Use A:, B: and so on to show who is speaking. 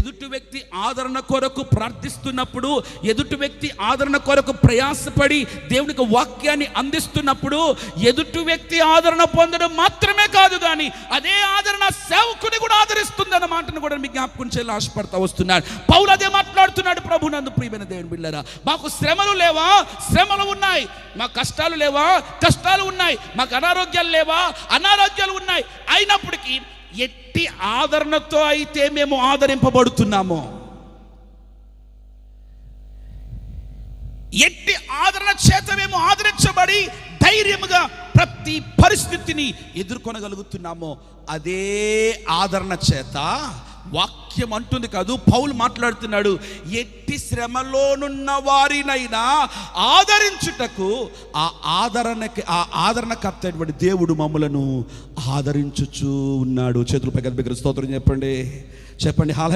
A: ఎదుటి వ్యక్తి ఆదరణ కొరకు ప్రార్థిస్తున్నప్పుడు, ఎదుటి వ్యక్తి ఆదరణ కొరకు ప్రయాసపడి దేవునికి వాక్యాన్ని అందిస్తున్నప్పుడు ఎదుటి వ్యక్తి ఆదరణ పొందడం మాత్రమే కాదు, కానీ అదే ఆదరణ సేవకుని కూడా ఆదరిస్తుంది అన్న మాటను కూడా మీకు జ్ఞాపకం చేయాలని ఆశపడతా వస్తున్నాడు. పౌలు అదే మాట్లాడుతున్నాడు. ప్రభునందు ప్రియమైన దేవుని బిడ్డలారా, మాకు శ్రమలు లేవా? శ్రమలు ఉన్నాయి. మా కష్టాలు లేవా? కష్టాలు ఉన్నాయి. మాకు అనారోగ్యాలు లేవా? అనారోగ్యాలు ఉన్నాయి. అయినప్పటికీ ఎట్టి ఆదరణతో అయితే మేము ఆదరింపబడుతున్నామో, ఎట్టి ఆదరణ చేత మేము ఆదరించబడి ధైర్యముగా ప్రతి పరిస్థితిని ఎదుర్కొనగలుగుతున్నామో, అదే ఆదరణ చేత వాక్యం అంటుంది కాదు, పౌలు మాట్లాడుతున్నాడు, ఎట్టి శ్రమలోనున్న వారినైనా ఆదరించుటకు ఆ ఆదరణకర్త అయినటువంటి దేవుడు మమ్మలను ఆదరించుచూ ఉన్నాడు. చేతులపై గర్భ స్తోత్రం చెప్పండి. హల్లెలూయా.